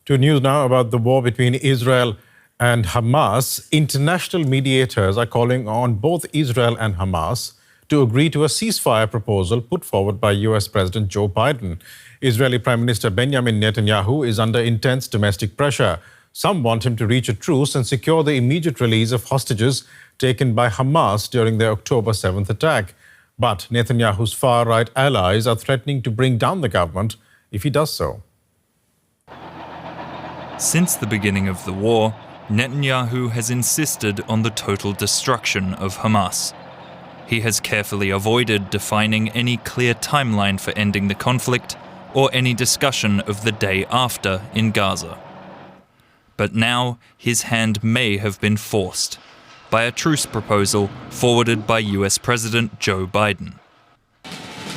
To news now about the war between Israel and Hamas. International mediators are calling on both Israel and Hamas to agree to a ceasefire proposal put forward by US President Joe Biden. Israeli Prime Minister Benjamin Netanyahu is under intense domestic pressure. Some want him to reach a truce and secure the immediate release of hostages taken by Hamas during their October 7th attack. But Netanyahu's far-right allies are threatening to bring down the government if he does so. Since the beginning of the war, Netanyahu has insisted on the total destruction of Hamas. He has carefully avoided defining any clear timeline for ending the conflict or any discussion of the day after in Gaza. But now his hand may have been forced by a truce proposal forwarded by US President Joe Biden.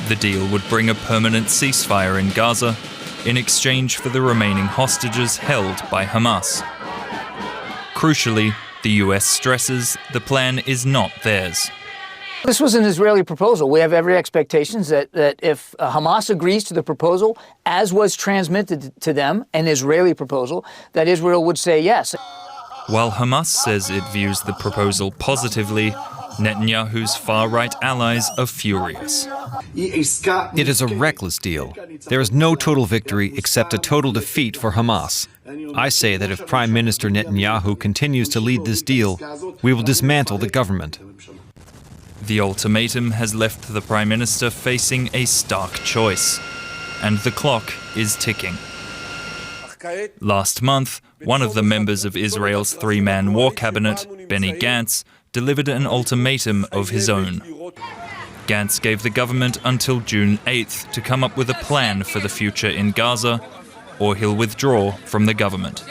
The deal would bring a permanent ceasefire in Gaza in exchange for the remaining hostages held by Hamas. Crucially, the US stresses the plan is not theirs. This was an Israeli proposal. We have every expectation that if Hamas agrees to the proposal, as was transmitted to them, an Israeli proposal, that Israel would say yes. While Hamas says it views the proposal positively, Netanyahu's far-right allies are furious. It is a reckless deal. There is no total victory except a total defeat for Hamas. I say that if Prime Minister Netanyahu continues to lead this deal, we will dismantle the government. The ultimatum has left the Prime Minister facing a stark choice, and the clock is ticking. Last month, one of the members of Israel's three-man war cabinet, Benny Gantz, delivered an ultimatum of his own. Gantz gave the government until June 8th to come up with a plan for the future in Gaza, or he'll withdraw from the government.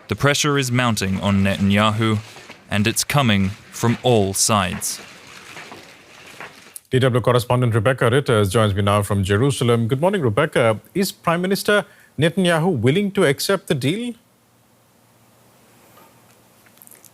The pressure is mounting on Netanyahu, and it's coming from all sides. DW correspondent Rebecca Ritters joins me now from Jerusalem. Good morning, Rebecca. Is Prime Minister Netanyahu willing to accept the deal?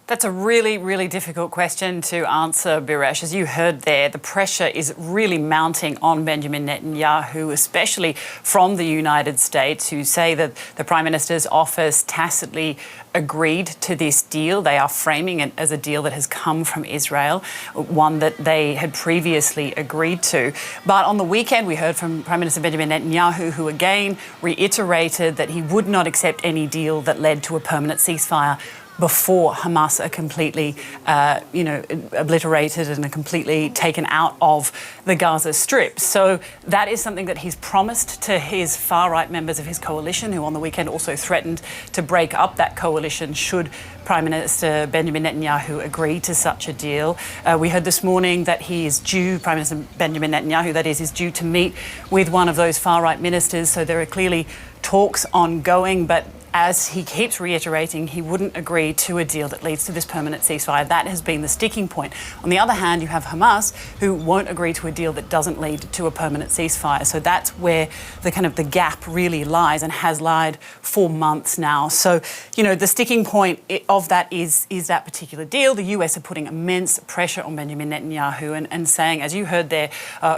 That's a really, really difficult question to answer, Biresh. As you heard there, the pressure is really mounting on Benjamin Netanyahu, especially from the United States, who say that the Prime Minister's office tacitly agreed to this deal. They are framing it as a deal that has come from Israel, one that they had previously agreed to. But on the weekend, we heard from Prime Minister Benjamin Netanyahu, who again reiterated that he would not accept any deal that led to a permanent ceasefire before Hamas are completely, obliterated and are completely taken out of the Gaza Strip. So that is something that he's promised to his far-right members of his coalition, who on the weekend also threatened to break up that coalition should Prime Minister Benjamin Netanyahu agree to such a deal. We heard this morning that Prime Minister Benjamin Netanyahu, that is due to meet with one of those far-right ministers. So there are clearly talks ongoing, but as he keeps reiterating, he wouldn't agree to a deal that leads to this permanent ceasefire. That has been the sticking point. On the other hand, you have Hamas, who won't agree to a deal that doesn't lead to a permanent ceasefire. So that's where the gap really lies and has lied for months now. So, the sticking point of that is that particular deal. The US are putting immense pressure on Benjamin Netanyahu and saying, as you heard there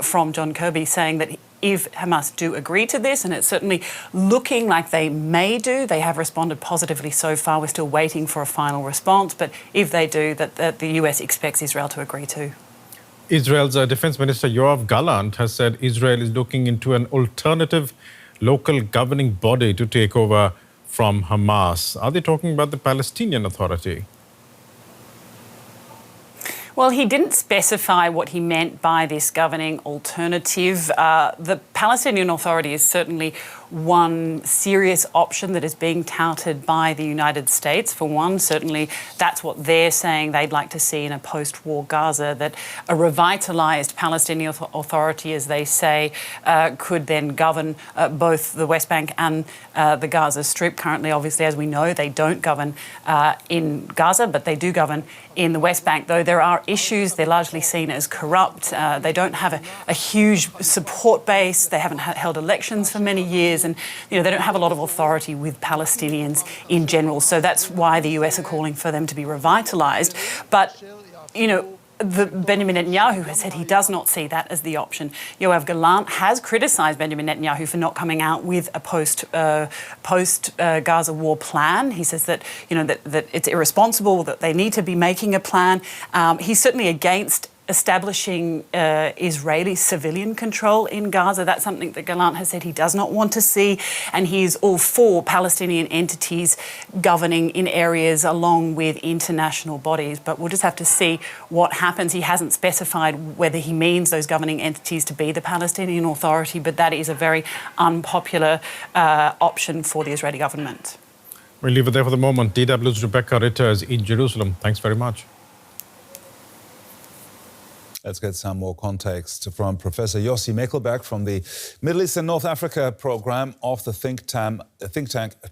from John Kirby, saying that if Hamas do agree to this, and it's certainly looking like they may do, they have responded positively so far. We're still waiting for a final response, but if they do, that the US expects Israel to agree to. Israel's Defense Minister Yoav Gallant has said Israel is looking into an alternative local governing body to take over from Hamas. Are they talking about the Palestinian Authority? Well, he didn't specify what he meant by this governing alternative. The Palestinian Authority is certainly one serious option that is being touted by the United States. For one, certainly that's what they're saying they'd like to see in a post-war Gaza, that a revitalised Palestinian Authority, as they say, could then govern both the West Bank and the Gaza Strip. Currently, obviously, as we know, they don't govern in Gaza, but they do govern in the West Bank, though there are issues. They're largely seen as corrupt. They don't have a huge support base. They haven't held elections for many years, and they don't have a lot of authority with Palestinians in general. So that's why the US are calling for them to be revitalised. But Benjamin Netanyahu has said he does not see that as the option. Yoav Gallant has criticised Benjamin Netanyahu for not coming out with a post-Gaza war plan. He says that that it's irresponsible, that they need to be making a plan. He's certainly against establishing Israeli civilian control in Gaza. That's something that Gallant has said he does not want to see, and he's all for Palestinian entities governing in areas along with international bodies. But we'll just have to see what happens. He hasn't specified whether he means those governing entities to be the Palestinian Authority, but that is a very unpopular option for the Israeli government. We'll leave it there for the moment. DW's Rebecca Ritters in Jerusalem. Thanks very much. Let's get some more context from Professor Yossi Mekelberg from the Middle East and North Africa program of the think tank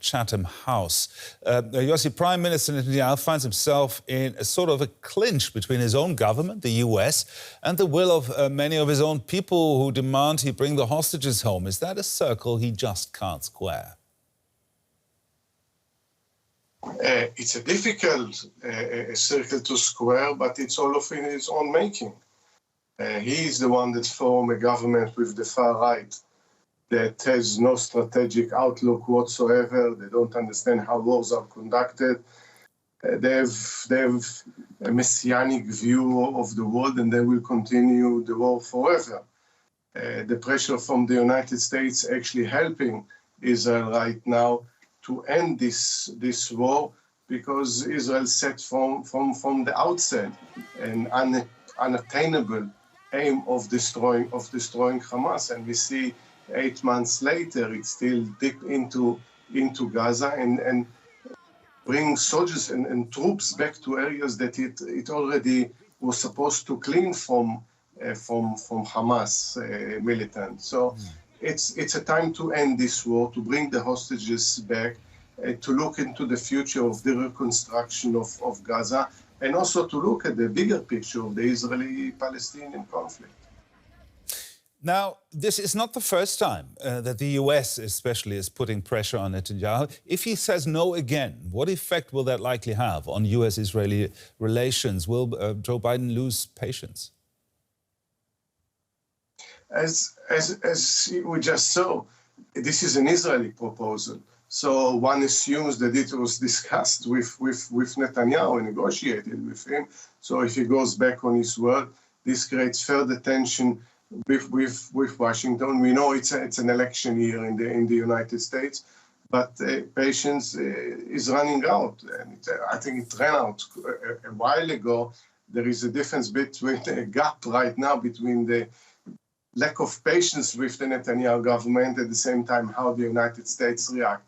Chatham House. Yossi, Prime Minister Netanyahu finds himself in a sort of a clinch between his own government, the US, and the will of many of his own people who demand he bring the hostages home. Is that a circle he just can't square? It's a difficult circle to square, but it's all of in his own making. He is the one that formed a government with the far right that has no strategic outlook whatsoever. They don't understand how wars are conducted. They have a messianic view of the world, and they will continue the war forever. The pressure from the United States actually helping Israel right now to end this war, because Israel set from the outset an unattainable aim of destroying Hamas, and we see 8 months later it's still deep into Gaza and bring soldiers and troops back to areas that it already was supposed to clean from Hamas militants. So it's a time to end this war, to bring the hostages back, to look into the future of the reconstruction of Gaza, and also to look at the bigger picture of the Israeli-Palestinian conflict. Now, this is not the first time that the US especially is putting pressure on Netanyahu. If he says no again, what effect will that likely have on US-Israeli relations? Will Joe Biden lose patience? As we just saw, this is an Israeli proposal. So one assumes that it was discussed with Netanyahu and negotiated with him. So if he goes back on his word, this creates further tension with Washington. We know it's an election year in the United States, but patience is running out. And I think it ran out a while ago. There is a difference between a gap right now between the lack of patience with the Netanyahu government, at the same time how the United States react.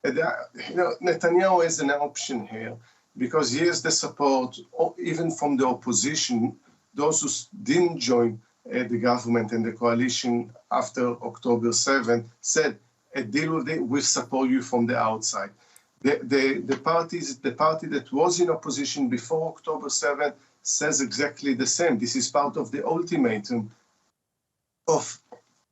Netanyahu has an option here because he has the support, even from the opposition, those who didn't join the government and the coalition after October 7 said, a deal with it will support you from the outside. The party that was in opposition before October 7 says exactly the same. This is part of the ultimatum of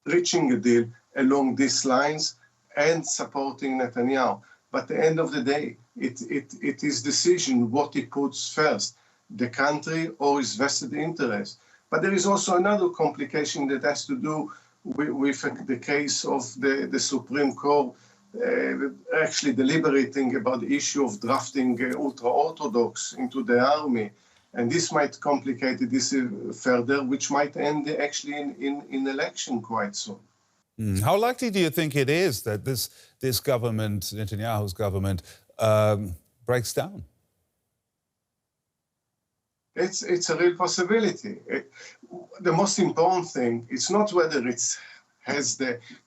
reaching a deal along these lines and supporting Netanyahu. But at the end of the day, it is decision what he puts first, the country or his vested interest. But there is also another complication that has to do with the case of the Supreme Court actually deliberating about the issue of drafting ultra-Orthodox into the army. And this might complicate this further, which might end actually in election quite soon. How likely do you think it is that this government, Netanyahu's government, breaks down? It's a real possibility. The most important thing, it's not whether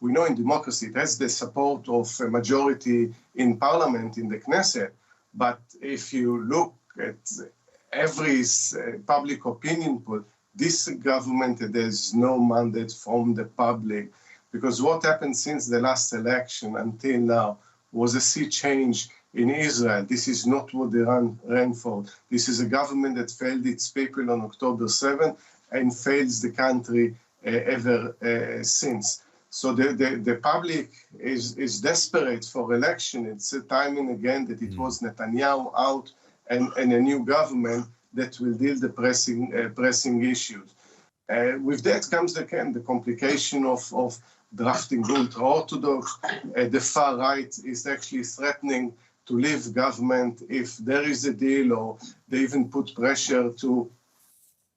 we know in democracy it has the support of a majority in parliament, in the Knesset, but if you look at every public opinion poll, this government, there's no mandate from the public. Because what happened since the last election until now was a sea change in Israel. This is not what they ran for. This is a government that failed its people on October 7 and fails the country ever since. So the public is desperate for election. It's a timing again that it was Netanyahu out and a new government. that will deal the pressing issues. With that comes again the complication of drafting ultra-Orthodox. The far right is actually threatening to leave government if there is a deal, or they even put pressure to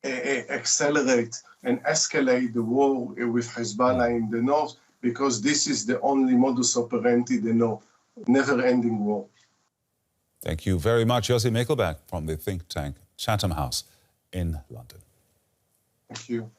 accelerate and escalate the war with Hezbollah in the north, because this is the only modus operandi they know, never-ending war. Thank you very much, Yossi Mekelberg from the think tank Chatham House in London. Thank you.